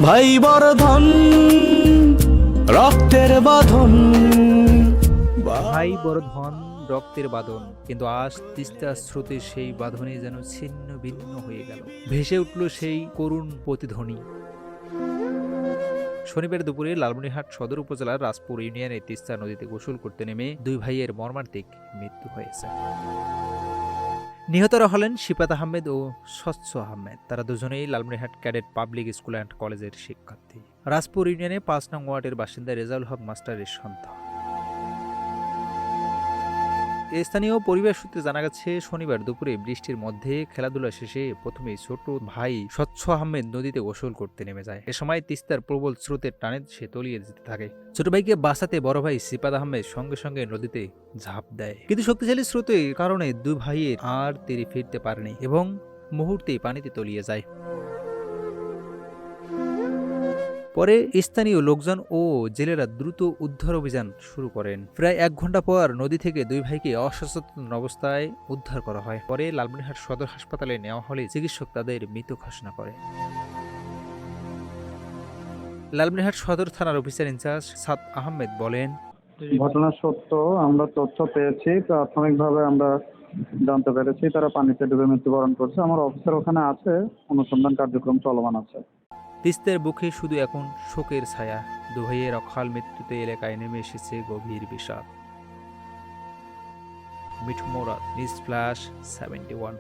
ভাই বর্ধন রক্তের বাঁধন। ভাই বড় ধন রক্তের বাঁধন, কিন্তু আজ তিস্তার স্রোতে সেই বাঁধনে যেন ছিন্ন ভিন্ন হয়ে গেল। ভেসে উঠল সেই করুণ প্রতিধ্বনি। শনিবার দুপুরে লালমনিরহাট সদর উপজেলার রাজপুর ইউনিয়নে তিস্তা নদীতে গোসল করতে নেমে দুই ভাইয়ের মর্মান্তিক মৃত্যু হয়েছে। নিহতরা হলেন শিফাত আহমেদ ও স্বচ্ছ আহমেদ। তারা দুজনেই Lalmonirhat cadet public school and কলেজের শিক্ষার্থী। রাজপুর ইউনিয়নে ৫ নং ওয়ার্ডের বাসিন্দা রেজাউল হক মাস্টারের সন্তান। স্থানীয় পরিবেশ সূত্রে জানা গেছে, শনিবার দুপুরে বৃষ্টির মধ্যে খেলাধুলা শেষে প্রথমেই ছোট ভাই স্বচ্ছ আহমেদ নদীতে গোসল করতে নেমে যায়। এ সময় তিস্তার প্রবল স্রোতের টানে সে তলিয়ে যেতে থাকে। ছোট ভাইকে বাঁচাতে বড় ভাই শিফাত আহমেদ সঙ্গে সঙ্গে নদীতে ঝাঁপ দেয়, কিন্তু শক্তিশালী স্রোতের কারণে দুই ভাইয়ের আর তীরে ফিরতে পারেনি এবং মুহূর্তেই পানিতে তলিয়ে যায়। পরে স্থানীয় লোকজন ও জেলেরা দ্রুত উদ্ধার অভিযান শুরু করেন। প্রায় ১ ঘন্টা পর নদী থেকে দুই ভাইকে অসচেতন অবস্থায় উদ্ধার করা হয়। পরে লালমনিরহাট সদর হাসপাতালে নেওয়া হলে চিকিৎসক তাদের মৃত ঘোষণা করে। লালমনিরহাট সদর থানার অফিসার ইনচার্জ সাদ আহমেদ বলেন, ঘটনা সত্য, আমরা তথ্য পেয়েছি। প্রাথমিকভাবে আমরা জানতে পেরেছি তারা পানিতে ডুবে মৃত্যুবরণ করছে। আমার অফিসার ওখানে আছে, অনুসন্ধান কার্যক্রম চলমান আছে। তিস্তার বুকে শুধু এখন শোকের ছায়া। দু ভাইয়ের অকাল মৃত্যুতে এলাকায় নেমে এসেছে গভীর বিষাদ। Mithu Morad, news flash 71।